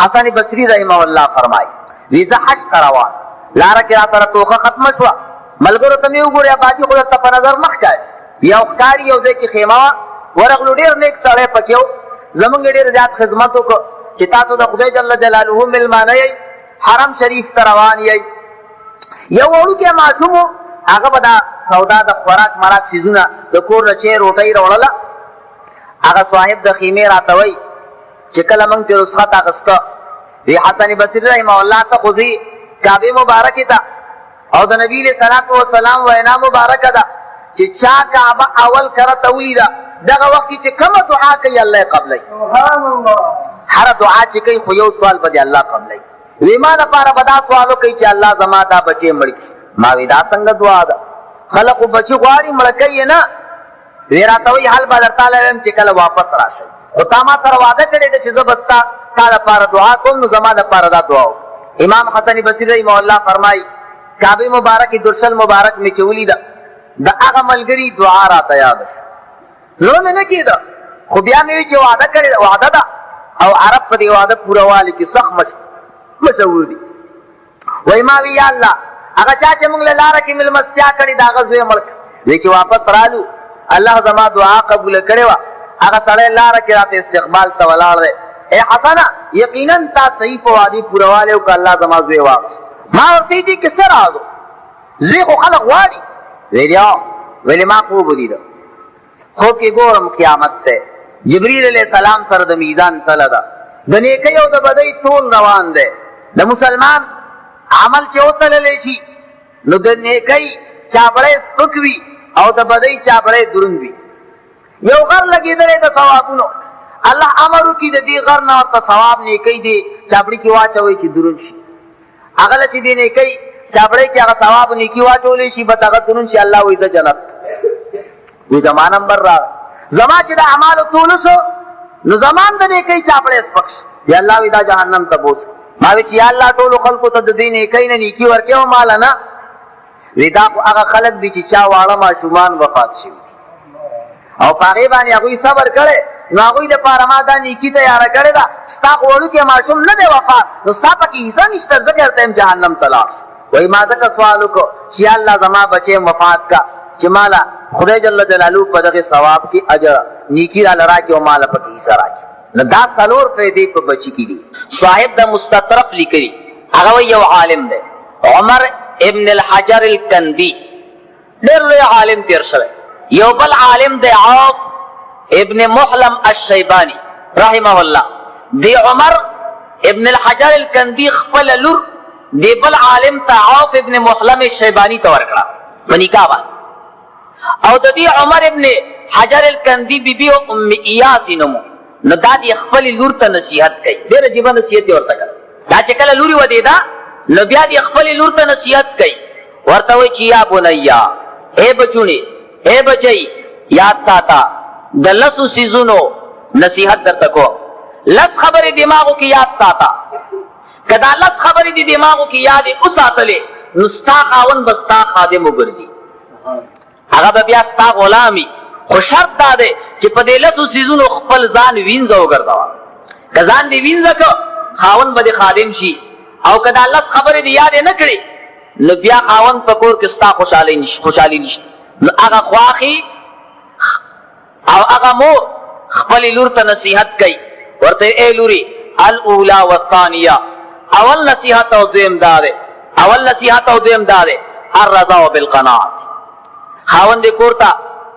حسن بصری رحمه الله فرمای وی زه حج ته روان لاره کې را سره توخه ختمه شوه ملګرو ته مې وګورې ابادي خو درته په نظر نه ښکاري یو ښکاري یو ځای کې خیمه وه ورغلو ډېر نیک سړی پکې و زمونږ ډېر زیات خدمت وکړو چې تاسو د خدای جل جلاله مېلمانه یئ حرم شریف ته روان یئ یو وړوکی ماشوم و هغه به دا سودا د خوراک مراک څیزونه د کور نه چای روټۍ راوړله هغه صاحب د خیمې راته وایي چې کله موږ ترې رخصت اخیسته وی حسن بصري رحمه الله ته خو ځي کعبې مبارکې ته او د نبي علیه صلات وسلام وینا مبارکه ده چې چا کعبه اول کره ته ولیده دغه وخت کې چې کومه دعا کوي الله یې قبلوي هره دعا چې کوي خو یو سوال به دې الله قبلوي وی ما دپاره به دا سوال وکړي چې الله زما دا بچې مړ کړي ما وی دا څنګه دعا ده خلقو بچي غواړي مړه کوي نه وی راته وایي حل به درته لرم چې کله واپس راشئ خو تا ما سره وعده کړې ده چې زه به ستا تا دپاره دعا کوم نو زما دپاره دا دعا وکړه امام حسن بصري رحمه الله فرمایي کعبې مبارکې درشل مبارک مې چې ولیده د هغه ملګري دعا راته یاده شوه زړه مې نه کېده خو بیا مې وي چې وعده کړې وعده ده او عرب په دې وعده پوروالي کې سخت مشهور دي وایي ما وی یا الله هغه چا چې موږ له لاره کې مېلمستیا کړې د هغه زوی مړ کړ وی چې واپس رالو الله زما دعا قبوله کړې وه هغه سړی لاره کې راته استقبال ته ولاړ دی ای حسنه یقینا تا صحیح په وعدې پوروالی وکړه الله زما زوی واغست ما ورته دې کې څه راز و زوی خو خلق غواړي ویلیا ویلې ما خوب ولیده خوب کې ګورم قیامت دی جبریل علیه السلام سره د میزان تله ده د نیکۍ او د بدۍ ټول روان دی د مسلمان عمل چې وتللی شي نو د نیکۍ چابړی سپک وي او د بدۍ چابړی دروند وي یو غر لګېدلی د ثوابونو الله امر وکړي د دې غر نه ورته ثواب نیکۍ دې چابړي کې واچوئ چې دروند شي هغه له چې دې نیکۍ چابړی کې هغه ثواب نیکي واچولی شي بس هغه دروند شي الله وایي زه جنت وی زما نمبر راغی زما چې د اعمالو طول شو نو زمان د نیکۍ چابړی سپک شي یا الله وی دا جهنم ته بوځ ما وی چې یا الله ټولو خلکو ته د دې نیکۍ نه نیکي ورکې او ماله نه وی دا خو هغه خلک دي چې چا واړه ماشومان وفات شوي او په هغې باندې هغوی صبر کړی نو هغوی دپاره ما دا نیکي تیاره کړې ده ستا خو وړوکی ماشوم نه دی وفات نو ستا پکې حصه نشته ځکه ورته یم جهنم ته لاړ شو وایي ما ځکه سوال وکړو چې یا الله زما بچی وفات کا چې ماله خدای جل جلاله په دغې ثواب کې اجر نیکي راله راکړي او ماله پکې حصه راکړي نو دا څلور فایدې په بچي کې دي صاحب د مستطرف لیکلي هغه وایي یو عالم دی عمر ابن الحجر الکندي ډېر لوی عالم تېر شوی یو بل عالم دی عوف ابن محلم الشیبانی رحمه الله دی عمر ابن الحجر الکندي خپل لور دی بل عالم ته عوف ابن محلم الشیبانی ته ورکړه په نکاح باندې او د دې عمر ابن حجر الکندي بیبي ام ایاس نومو نو دا دی خپل لور ته نصیحت کوي ډېر عجیب نصیحت یې ورته کوي دا چې کله لوري ودېده نو بیا دی خپل لور ته نصیحت کوي ورته وایي چې یا بنیا اے بچونی اے بچی یاد ساته د لسو سیزونو نصیحت درته کوم لس خبرې دماغو کې یاد ساته که دا لس خبرې دې دماغو کې یادې وساتلې نو ستا خاوند به ستا خادم وګرځي هغه به بیا ستا غلامي خو شرط دا دی چې په دې لسو سیزونو خپل ځان وینځه وګرځوه که ځان دې وینځه که خاوند به دې خادم شي او که دا لس خبرې دې یادې نه کړې نو بیا خاوند په کور کې ستا خوشحالي نشته نو هغه خواخي او هغه مور خپل لور ته نصیحت کوي ورته اے لوري الاولا والثانیه اول نصیحت او دویم دا دی الرضا بالقناعت خاوند کور ته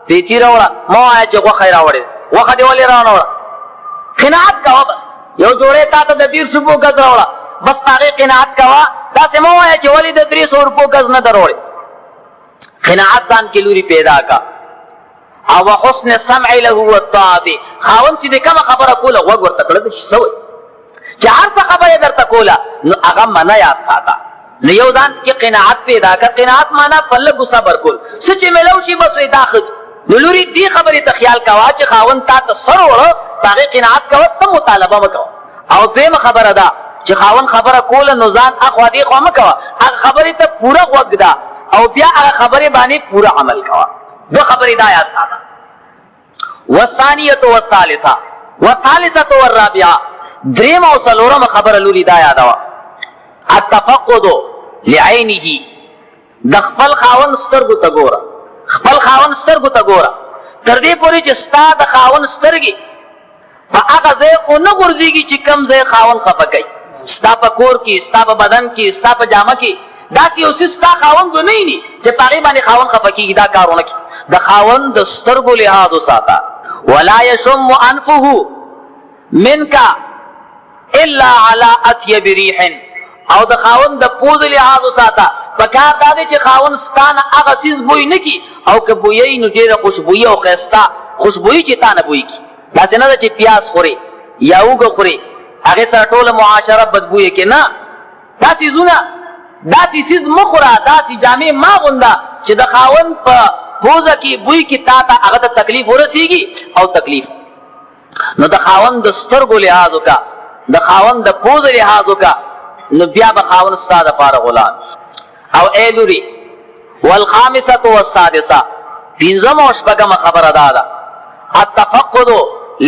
پیچی راوړه مو آیا چې غوښه یې راوړې غوښه دې ولې راوړه قناعت کوه بس یو جوړې تا ته د 150 روپو ګز راوړه بس په هغې قناعت کوه داسې مو وایه چې ولې د 300 روپو ګز نه دروړې قناعت ځان کې لوري پیدا کا او حسن سمع له والطاعت خاوند چې کومه خبره کوله غوږ ورته کړه څه وایي چې هر څه خبره درته کوله نو هغه منه یاد ساته نو یو ځان کې قناعت پیدا کا قناعت معنا په لږو صبر کول څه چې میلو شي بس وایي دا ښه نو لوري دې خبرې ته خیال کوه چې خاوند تا ته سر وړه په هغې قناعت کوه ته مطالبه مه کوه او دویمه خبره ده چې خاوند خبره کوله نو ځان اخوا دې خوا مه کوه هغه خبرې ته پوره غوږ ده او بیا هغه خبرې باندې پوره عمل کوه دو خبرې دا یاد ساته والثانیة والثالثة والرابعة دریم او څلورم خبره لوري دا یادوه التفقد لعینه د خپل خاوند سترګو ته ګوره خپل خاوند سترګو ته ګوره تر دې پورې چې ستا د خاوند سترګې په هغه ځای ونه غورځېږي چې کوم ځای خاوند خفه کوي ستا په کور کې ستا په بدن کې ستا په جامه کې داسې یو څیز ستا خاوند نه ویني چې په هغې باندې خاوند خفه کېږي دا کار ونه کړي د خاوند د سترګو لحاظ وساته ولا یشم انفه منک الا على اطیب ریح او د خاوند د پوز لحاظ وساته پکار دا دی چې خاوند ستانه هغه څیز بوی نه کړي او که بویوي نو ډېره خوشبویي او ښایسته خوشبویي چې تا نه بوی کړي داسې نه ده چې پیاز خورې یا اوږه خورې هغې سره ټوله معاشره بدبویه کې نه دا څیزونه داسې څیز مه خوره داسې جامې مه غونده چې د خاوند په پوزه کې بوی کې تا ته هغه ته تکلیف ورسېږي او تکلیف نو د خاوند د سترګو لحاظ وکړه د خاوند د پوزه لحاظ وکړه نو بیا به خاوند ستا دپاره غلام او ای لوري والخامسة والسادسة پنځم او شپږمه خبره دا ده التفقد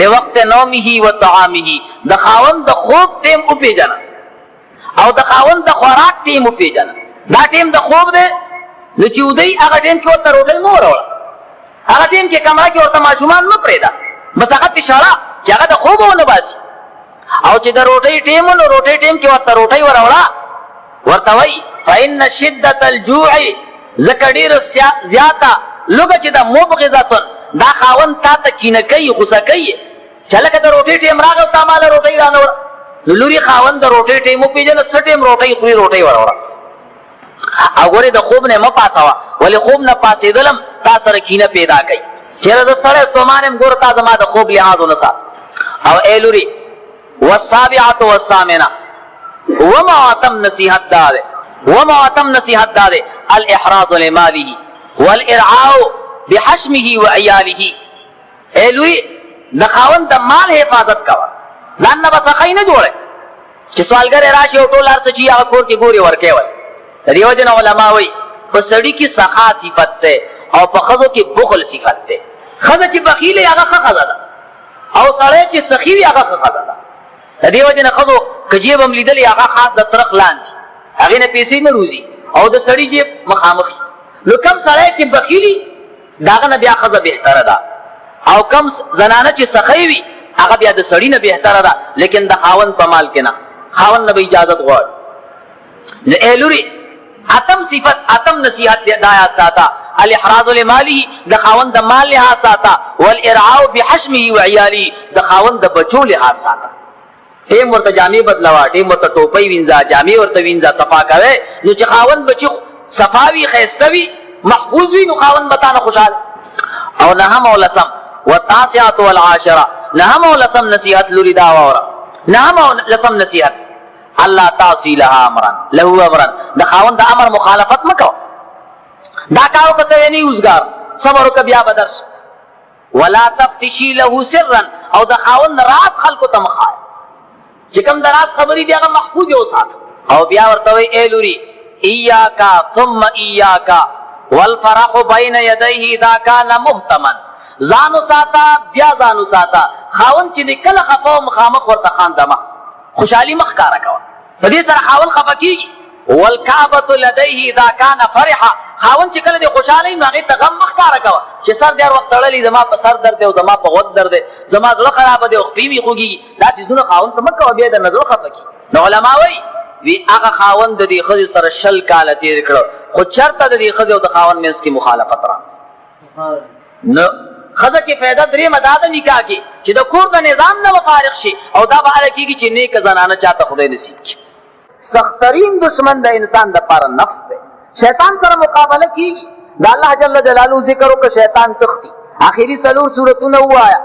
لوقت نومه و طعامه د خاوند د خوب ټیم وپېژنه او د خاوند د خوراک ټیم وپېژنه دا ټیم د خوب دی نو چې ودی هغه ټیم کې ورته روټۍ مه وروړه هغه ټیم کې کمره کې ورته ماشومان مه پرېږده بس هغه تشاړه چې هغه د خوب ونه باسي او چې د روټۍ ټیم نو روټۍ ټیم کې ورته روټۍ وروړه ورته وایي فإن شدة الجوع ځکه ډېره زیاته لوږه چې د مبغضة دا خاوند تا ته کینه کوي غوسه کوي چې لکه د روټۍ ټیم راغی او تا ماله روټۍ رانهوړه نو لوري خاوند د روټۍ ټیم وپېژنه څه ټیم روټۍ خوري روټۍ وروړه او ګورې د خوب نه مه پاڅوه ولې خوب نه پاڅېدلم تا سره کینه پیدا کوي چېرې زه ستړی ستومان یم ګوره تا زما د خوب لحاظ ونه سات او ای لوري والسابعة والثامنة ومواتم نصیحت دا دی ومواتم نصیحت دا دی الاحراز لماله والارعاء بحشمه وعیاله ای لوري د خاوند د مال حفاظت کوه ځان نه به سخی نه جوړی چې سوالګری راشي او ټول هر څه چې هغه کور کې ګورې ورکوی د دې وجې نه علما وایي په سړي کې سخا صفت دی او په ښځو کې بخل صفت دی ښځه چې بخیل وي هغه ښه ښځه ده او سړی چې سخي وي هغه ښه ښځه ده د دې وجې نه ښځو که جیب هم لیدلې هغه خاص د ترخ لاندې هغې نه پیسې نه روزي او د سړي جیب مخامخ نو کم سړی چې بخیل وي د هغه نه بیا ښځه بهتره ده او کم زنانه چې سخی وي هغه بیا د سړي نه بهتره ده لیکن د خاوند په مال کې نه خاوند نه به اجازت غواړي نو ای لوري اتم صفت اتم نصیحت دا یاد ساته الاحراز لماله د خاوند د مال لحاظ ساته والارعاء بحشمه وعیاله د خاوند د بچو لحاظ ساته ټیم ورته جامې بدلوه ټیم ورته ټوپۍ وینځه جامې ورته وینځه صفا کوئ نو چې خاوند بچي صفا وي ښایسته وي محفوظ وي نو خاوند به تا نه خوشحاله او نهم او لسم والتاسعة والعاشرة نهم او لسم نصیحت لوري دا واوره نهم او لسم نصیحت الله تعصي له امرا د خاوند د امر مخالفت مکو دا کارو کته نه اوسګار صبر وک بیا بدرش ولا تفتشي له سرا او د خاوند راز خلکو ته مخای چې کوم د راز خبرې دی هغه محفوظ اوسات او بیا ورته وی ای لوري اياکا ثم اياکا والفرح بين يديه اذا كان مهتما ځانو ساته بیا ځانو ساته خاوند چې کله خفاو مخامخ ورته خاندمه خوشحالي مخ کاره کوه په دې سره خاوند خفه کېږي والکعبة لديه اذا كان فرحا خاوند چې کله د خوشحالۍ نو هغې ته غم مخ کاره کوه چې سر دې هر وخت تړلی زما په سر درد دی او زما په غوږ درد دی زما زړه خرابه دی او خپې مې خوږېږي دا څیزونه خاوند ته مه کوه بیا د نه زړه خفه کړي نو علما وایي وی هغه خاوند د دې ښځې سره 20 کاله تېر کړه خو چېرته د دې ښځې او د خاوند منځ کې مخالفت را نو ښځه کې فایده درېیمه دا ده نکاح کې چې د کور د نظام نه فارغ شي او دا به هله کېږي چې نیکه زنانه چاته خدای نصیب کړي سخترین دشمن د انسان دپاره نفس دی شیطان سره مقابله کېږي د الله جل جلاله ذکر وکړه شیطان تښتي آخري 4 سورتونه ووایه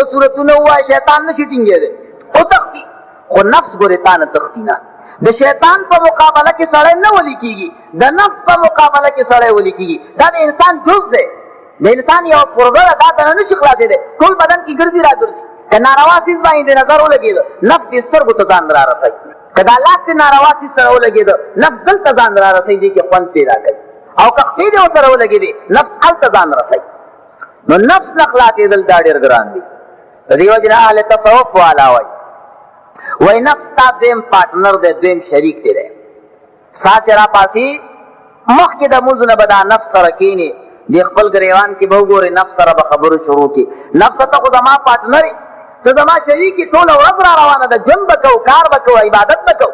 2 سورتونه ووایه شیطان نشي ټینګېدی او تښتي خو نفس ګورې تا نه تښتي نه د شیطان په مقابله کې سړی نه ولی کېږي د نفس په مقابله کې سړی ولی کېږي دا د انسان جز دی د انسان یو پرزه ده دا ته نه شي خلاصېدی ټول بدن کې ګرځي را ګرځي که ناروا څیز باندې نظر ولګېده نفس دې سترګو ته ځان را رسوي که دا لاس دې ناروا څیز سره ولګېده نفس دلته ځان را رسوي دې کې خوند پیدا کوي او که خپې دې ورسره ولګېدې نفس هلته ځان رسوي نو نفس نه خلاصېدل دا ډېر ګران دي د دې وجې نه اهل تصوف والا وایي وای نفس تا دویم پارټنر دی، دویم شریک دی. سا چې را پاسي مخکې د مونځ نه به دا نفس سره کښېني، د خپل ګریوان کې به وګورې نفس سره به خبرو شروع کړي. نفس ته خو زما پارټنر یې، ته زما شریک یې، ټوله ورځ را روانه ده، ژوند به کوو، کار به کوو، عبادت به کوو.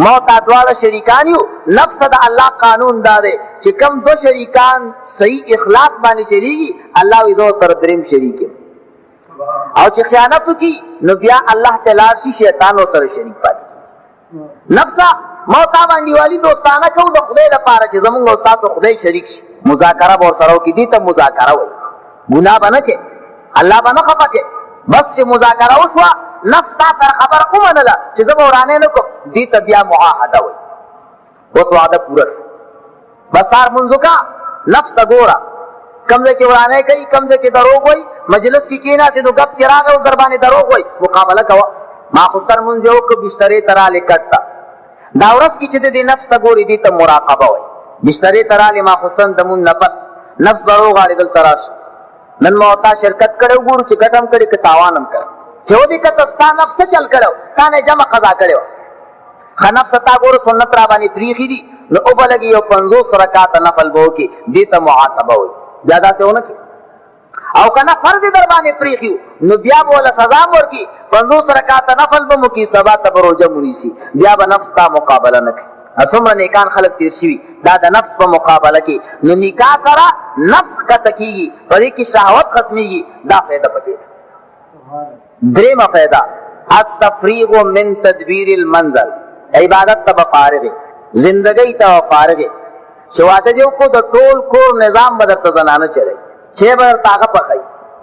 ما تا دواړه شریکان یو. نفس د الله قانون دا دی چې کم دو شریکان صحیح اخلاص باندې چلیږي، الله وی زه سره دریم شریک یم. او چې خیانت وکړي نو بیا الله ته لاړ شي، شیطان ورسره شریک پاتې کېږي. نفسه ما تا باندې والي دوستانه کوو د خدای لپاره چې زمونږ او ستاسو خدای شریک شي، مذاکره به ورسره وکړي. دې ته مذاکره وایي. ګناه به نه کوې، الله به نه خفه کوې. بس چې مذاکره وشوه، نفس تا سره خبره ومنله چې زه به ورانې نه کوم، دې ته بیا معاهده وایي. اوس وعده پوره شو. بس سهار مونځ وکړه، نفس ته ګوره کم ځای کې ورانې کوي، کم ځای کې دروغ وایي. مجلس کې کېناستې نو ګپ کې راغی اوس در باندې دروغ وایي، مقابله کوه. ماخوستن مونځ یې وکړه، بسترې ته رالې کټ ته. دا ورځ کې چې د دې نفس ته ګوري، دې ته مراقبه وایي. بسترې ته رالې ماخوستن د مونځ نه پس نفس به روغاړې دلته راشه. نن ما تا شرکت کړی وګورو چې ګټه هم کړې که تاوان هم کړی. چې ودې که ته ستا نفس څه چل کړی و، تا نه جمع قضا کړې وه. ښه نفس تا ګورو سنت را باندې پرېښي دي، نو اوبه لګي یو 50 رکعته نفل به وکړي، دې ته معاتبه وایي. بیا داسې ونه کړي. او که نه فرض در باندې پرېښي نو بیا به وله سزا هم ورکړي، 50 رکعته نفل به مو کړي، سبا ته به روژه مونیسي، بیا به نفس تا مقابله نه کړي. څومره نیکان خلک تیر شوي دا د نفس په مقابله کې. نو نکاح سره نفس ښکته کېږي، په دې کې شهوت ختمېږي. دا فایده پکې ده. درېیمه فایده التفریغ من تدبیر المنزل. عبادت ته به فارغې، زندګۍ ته به فارغې. چې واده دې وکړو د ټول کور نظام به درته زنانه چلوي، چای به درته هغه پخوي،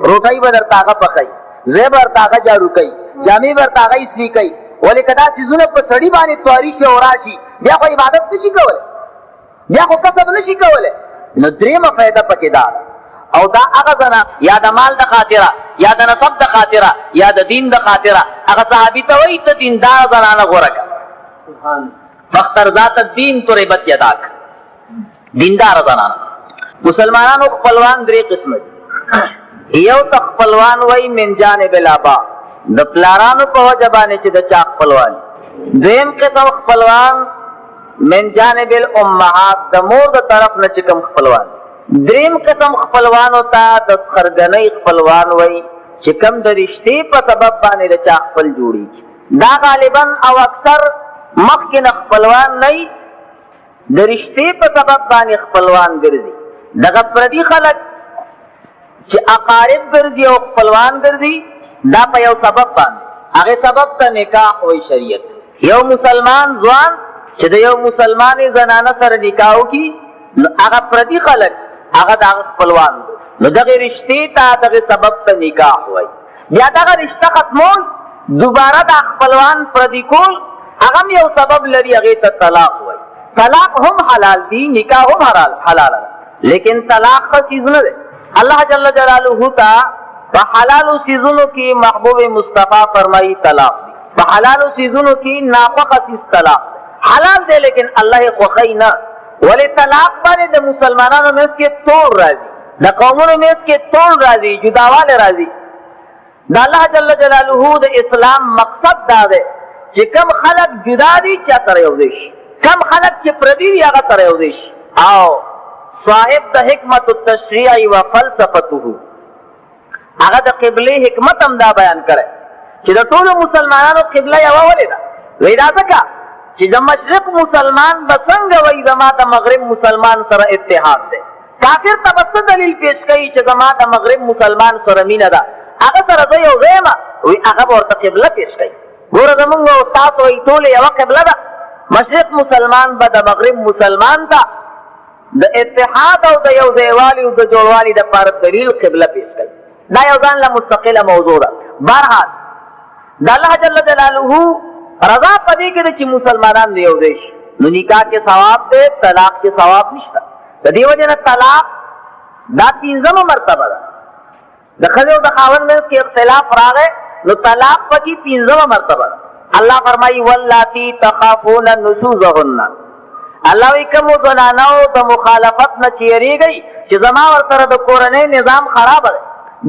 روټۍ به درته هغه پخوي، ځای به درته هغه جارو کوي، جامې به درته هغه اصلي کوي. ولې که دا څیزونه په سړي باندې تواري شي او راشي، بیا خو عبادت نشي کولی، بیا خو کسب نشي کولی. نو درېیمه فایده پکې دا ده. او دا هغه زنه یا د مال د خاطره، یا د نسب د خاطره، یا د دین د خاطره، هغه صحابي ته وایي ته دیندار زنانه غوره کړه. فاختر ذات الدین تربت یداک. دیندار زنانه. مسلمانانو خپلوان درې قسمه دي. یو ته خپلوان وایي من جانب الابا، د پلارانو په وجه باندې چې د چا خپلوان. دویم قسم خپلوان من جانب الامهات، د مور د طرف نه چې کوم خپلوان. دریم قسم خپلوانو ته د سخرګنۍ خپلوان وایي چې کوم د رشتې په سبب باندې د چا خپل جوړېږي. دا غالبا او اکثر مخکې نه خپلوان نه وي، د رشتې په سبب باندې خپلوان ګرځي. دغه پردي خلک چې اقارب ګرځي او خپلوان ګرځي، دا په یو سبب باندې، هغه سبب ته نکاح وایي شریعت. یو مسلمان ځوان چې د یو مسلمانې زنانه سره نکاح وکړي، نو هغه پردي خلک هغه د هغه خپلوان دي، نو دغه رشتې ته دغه سبب ته نکاح وایي. بیا دغه رشته ختمول، دوباره د خپلوان پردي کول، هغه یو سبب لري، هغې ته طلاق وایي. طلاق هم حلال دی، نکاح هم حلال ده، لیکن طلاق ښه څیز نه دی. الله جل جلاله ته په حلالو څیزونو کې محبوب مصطفی فرمایي طلاق دی، په حلالو څیزونو کې ناپاکه څیز طلاق دی. حلال دی لیکن الله یې خوښوي نه. ولې طلاق باندې د مسلمانانو منځ کې توړ راځي، د قومونو منځ کې توړ راځي، جداوالی راځي. د الله جل جلاله د اسلام مقصد دا دی چې کم خلک جدا دي چا سره یو ځای شي، کم خلک چې پردي دي هغه سره یو ځای شي. او صاحب د حکمت التشریع و فلسفته، هغه د قبلې حکمت هم دا بیان کړی چې د ټولو مسلمانانو قبله یوه ولې ده. وایي دا ځکه چې د مشرق مسلمان به څنګه وایي زما د مغرب مسلمان سره اتحاد دی. کافر ته به څه دلیل پیش کوي چې زما د مغرب مسلمان سره مینه ده، هغه سره زه یو ځای یم، وایي هغه به ورته قبله پیش کوي. ګوره زمونږ او ستاسو وایي ټولې یوه قبله ده. مشرق مسلمان به د مغرب مسلمان ته د اتحاد او د یو ځایوالي او د جوړوالي دپاره دلیل قبله پیش کوي. دا یو ځان له مستقله موضوع ده. بهرحال د الله جل جلاله رضا په دې کې ده چې مسلمانان د یو ځای شي. نو نکاح کې ثواب دی، طلاق کې ثواب نشته. د دې وجې نه طلاق دا 5مه مرتبه ده. د ښځې او د خاوند منځ کې اختلاف راغی، نو طلاق پکې 5مه مرتبه ده. الله فرمایي واللاتی تخافون نشوزهن. الله وی کوم زنانو د مخالفت نه چې یریږئ چې زما ورسره د کورنۍ نظام خراب دی،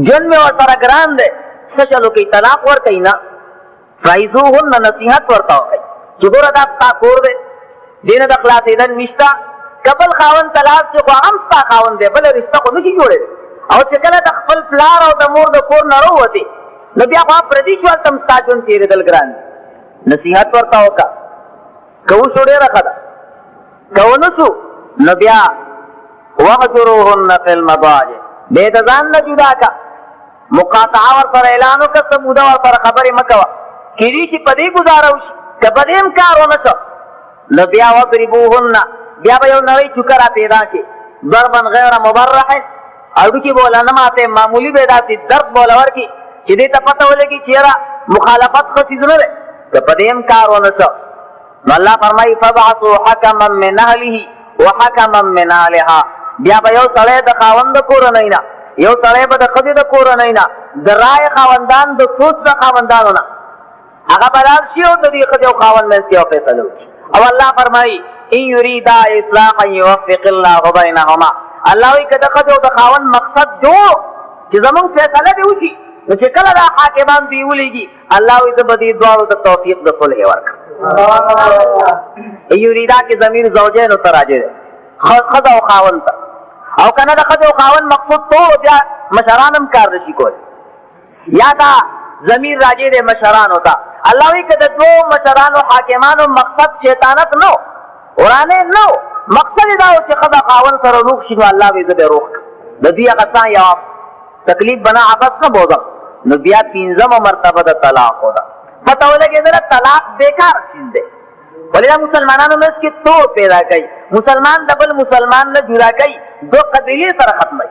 ژوند مې ورسره ګران دی، څه چلو کوي؟ طلاق ورکوي نه. فعظوهن نصیحت ورته وکړئ چې ګوره دا ستا کور دی دینه د خلاصېدل نشته که بل خاوند ته لاړ شي خو هم ستا خاوند دی بله رشته خو نشي جوړېدی او چې کله د خپل پلار او د مور د کور نه راووتې نو بیا خو پردي شو هلته هم ستا ژوند تېرېدل ګران دي نصیحت ورته وکړه که وشو ډېره ښه ده که ونه شو نو بیا واهجروهن فی المضاجع بیا د ځان نه جدا که مقاطعه ورسره اعلان وکړه څه موده ورسره خبرې مه کوه کېدای شي په دې ګزاره وشي که په دې هم کار ونه شو نو بیا واضربوهن بیا به یو نوی چوکه را پیدا کړي ضربا غیر مبرح هډوکي به وله نه ماتې معمولي به یې داسې درد به وله ورکړي چې دې ته پته ولګي چې یاره مخالفت ښه څیز نه دی که په دې هم کار ونه شو نو الله فرمایي فبعثوا حکما من اهله وحکما من اهلها بیا به یو سړی د خاوند د کورنۍ نه یو سړی به د ښځې د کورنۍ نه د رای خاوندان د سوچ د خاوندانو نه هغه به لاړ شي او د دې ښځې او خاوند منځ کې یو فیصله وکړي او الله فرمایي ان یریدا اصلاحا یوفق الله بینهما الله وایي که د ښځې او د خاوند مقصد جوړ چې زمونږ فیصله دې وشي نو چې کله دا حاکمان دوی ولیږي الله وایي زه به دې دواړو ته توفیق د صلح ورکړم یریدا کې ضمیر زوجینو ته راجع دی ښځه او خاوند ته او کنه د ښځې او خاوند مقصود ټول بیا مشران هم کار نشي کولی یا دا ضمیر راجع دی مشرانو ته الله وایي که د دوو مشرانو حاکمانو مقصد شیطانت نو ورانه نو مقصد دا و چې ښځه خاوند سره روغ شي نو الله وایي زه به روغ کړم د دوی هغه څه یا تکلیف بنا عبس نه بوزم نو بیا پنځمه مرتبه د طلاق ده پته ولګېدله طلاق بیکار چیز دی ولې دا مسلمانانو منځ کې توړ پیدا کوي مسلمان د بل مسلمان نه جدا کوي دو قبیلې سره ختموي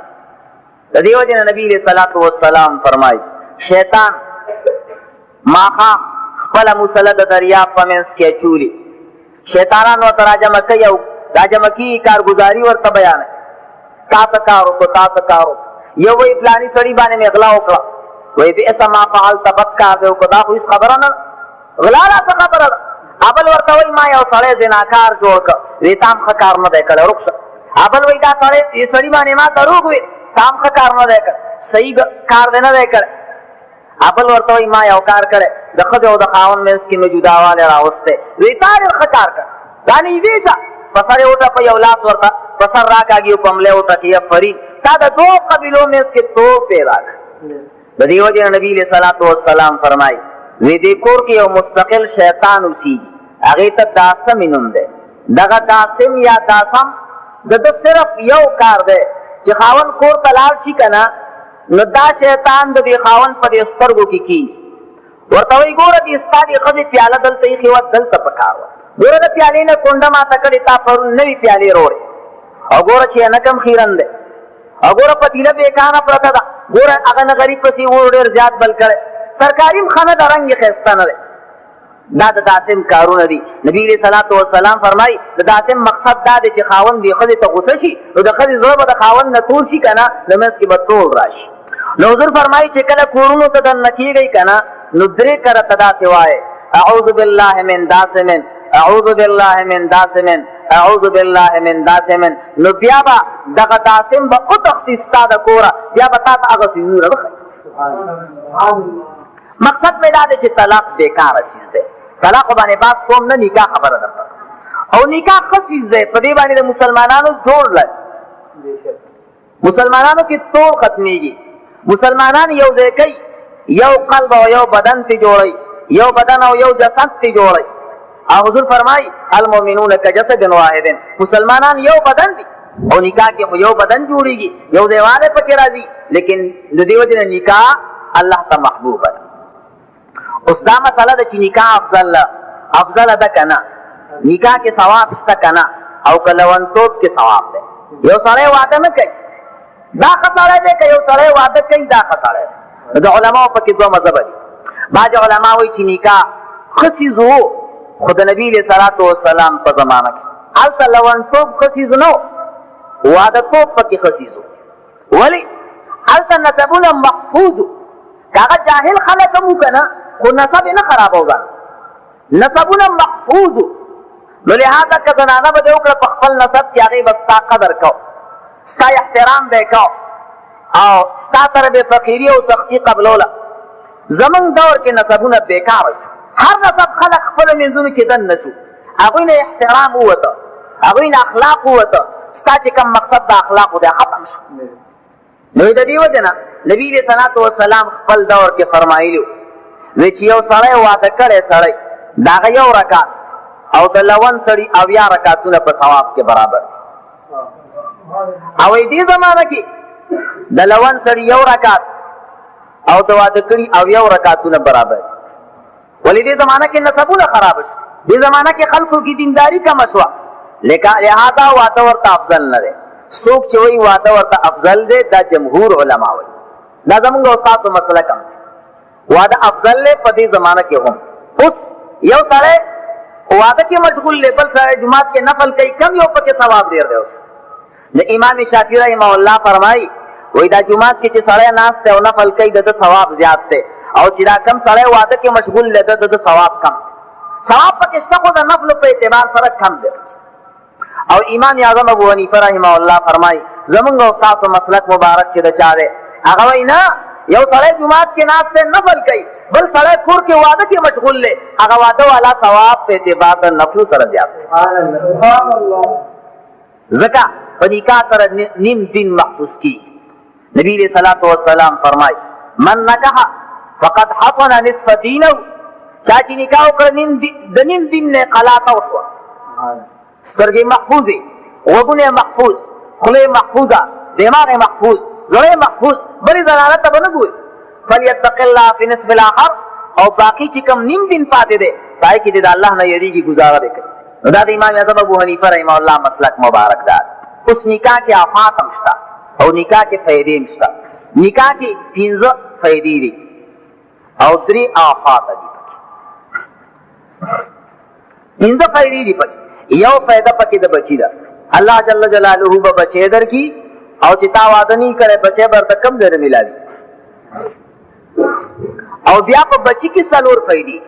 د دې وجې نه نبي علیه الصلاة والسلام فرمایي شیطان ماښام خپله مسله د دریاب په منځ کې اچولي شیطانان ورته راجمع کوي او راجمع کېږي کارګزاري ورته بیانوي تا څه کار وکړو تا څه کار وکړو یو وایي فلاني سړي باندې مې غلا وکړه وایي بئس ما فعلت بد کار دی وکړو دا خو هېڅ خبره نه ده غلا دا څه خبره ده ابل ورته وایي ما یو سړی زناکار جوړ کړ وایي تا هم ښه کار نه دی کړی روغ شه ابل وایي دا سړی دې سړي باندې ما دروغ وایي تا هم ښه کار نه دی کړی صحیح کار دی نه دی کړی ابل ورته وایي ما یو کار کړی د ښځې او د خاوند منځ کې مې جداوالی راوستی وایي تا ډېر ښه کار کړ دا نږدې شه په سر یې وټپه یو لاس ورته په سر راکاږي او په ملی وټکي یا فرید تا د دوو قبیلو منځ کې توپ پیدا کړ د دې وجې نه نبي علیه صلات وسلام فرمایي وی دې کور کې یو مستقل شیطان اوسېږي هغې ته داسم یې نوم دی دغه داسم یا داسم د ده صرف یو کار دی چې خاوند کور ته لاړ شي که نه نو دا شیطان د دې خاوند په دې سترګو کې کېږي ورته وایي ګوره دې ستا دې ښځې پیاله دلته ایښې وه دلته پکار وه ګوره د پیالې نه کونډه ماته کړې تا پرون نوي پیالې روړې او ګوره چې انکم خیرن دی او ګوره پتیله بېکانه پرته ده ګوره هغه نه غریب پسې اور ډېر زیات بل کړی ترکاري هم ښه نه ده رنګ یې ښایسته نه دی دا د داسم کارونه دي نبي علیه صلات وسلام فرمایي د داسم مقصد دا دی چې خاوند دې ښځې ته غوسه شي نو د ښځې زړه به د خاوند نه تور شي که نه د منځ کې به تور راشي نو حضور فرمایي چې کله کورونو ته دننه کېږئ که نه نو درې کرته داسې وایې اعوذ بالله من داسم اعوذ بالله من داسم اعوذ بالله من داسم نو بیا به دغه داسم به وتښتي ستا د کوره بیا به تا ته هغه څیزونه وښیي مقصد مې دا دی چې طلاق بیکاره څیز دی طلاق باندې باس کوم نه نکاح خبره درته او نکاح ښه څیز دی په دې باندې د مسلمانانو جوړ راځي مسلمانانو کې توړ ختمېږي مسلمانان یو ځای کوي یو قلب او یو بدن ته جوړوي یو بدن او یو جسد ته جوړوي او حضور فرمایي المؤمنون کجسد واحد مسلمانان یو بدن دي او نکاح کې خو یو بدن جوړېږي یو ځای والی پکې راځي لیکن د دې وجې نه نکاح الله ته محبوبه ده اوس دا مسله ده چې نکاح افضله ده که نه نکاح کې ثواب شته که نه او که لونتوب کې ثواب دی یو سړی واده نه کوي دا ښه سړی دی که یو سړی واده کوي دا ښه سړی دی د علماو پکې دوه مذهبه دي بعض علما وایي چې نکاح ښه څیز و خو د نبي علیه صلات وسلام په زمانه کې هلته لونتوب ښه څیز نه و واده توب پکې ښه څیز و ولې هلته نسبونه محفوظ و که هغه جاهل خلک هم و که نه خو نسب یې نه خرابو ځان نسبونه محفوظ و نو لهذا که زنانه به دې وکړه په خپل نسب کې هغې به ستا قدر کو ستا احترام به کو او ستا سره به فقیري او سختي قبلوله زمونږ دور کې نسبونه بیکاره شو هر نسب خلق خپل منځونو کې دن نشو هغوی نه احترام ووته هغوی نه اخلاق ووته ستا چې کوم مقصد د اخلاقو دی ختم شو نو د دې وجه نه نبي علیه الصلاة والسلام خپل دور کې فرمایلي وی چې یو سړی واده کړی سړی د هغه یو رکعت او د لون سړي 80 رکعتونه په ثواب کې برابر دي او دې زمانه کې د لون سړي یو رکعت او د واده کړي 80 رکعتونه برابر دي ولې دې زمانه کې نسبونه خراب شو دې زمانه کې خلکو کې دینداری کم شوه لہذا واده ورته افضل نه دی څوک چې وایي واده ورته افضل دی دا جمهور علما وایي دا زمونږ استادو مسله کم دی واده افضل دی په دې زمانه کې هم اوس یو سړی واده کې مشغول دی بل سړی جماعت کې نفل کوي کم یو پکې ثواب ډېر دی اوس د امام شافعي رحمه الله فرمایي وایي دا جماعت کې چې سړی ناست دی او نفل کوي د ثواب زیات دی او چې دا کم سړی واده کې مشغول دی د ثواب کم ثواب پکې شته خو د نفل په اعتبار سره کم دی او امام اعظم ابو حنیفه رحمه الله فرمایي زمونږ استاد مسلک مبارک چې د چا دی هغه وایي نه یو سړی جماعت کې ناست دی نفل کوي بل سړی کور کې واده کې مشغول دی هغه واده والا ثواب په اعتبار د نفلو سره زیات دی ځکه په نکاح سره نیم دین محفوظ کیږي نبی علیہ الصلوۃ والسلام فرمایي من نکح فقد حصن نصف دینه چا چې نکاح وکړ د نیم دین نه قلاته وشوه سترګې محفوظې غوږونه محفوظ خولې محفوظه دماغ محفوظ زړه محفوظ بلې زنانه ته به نه ګوري فلیتق الله فی نصف الاخر او باقي چې کوم نیم دین پاتې دی پای کې د الله نه یریږي گزاره وکړي دا د امام اعظم ابو حنیفه رحمه الله مسلک مبارک دی اوس نکاح کې آفات هم شته او نکاح کې فائدې هم شته نکاح کې 15 فائدې دي او 3 آفات دي 15 فائدې دي پکې یو فائدہ پکې د بچی دا الله جل جلاله به بچی در کی او چې تا واده نه کړي بچی برته کم ډېر ملایي او بیا په بچی کې څلور فائدې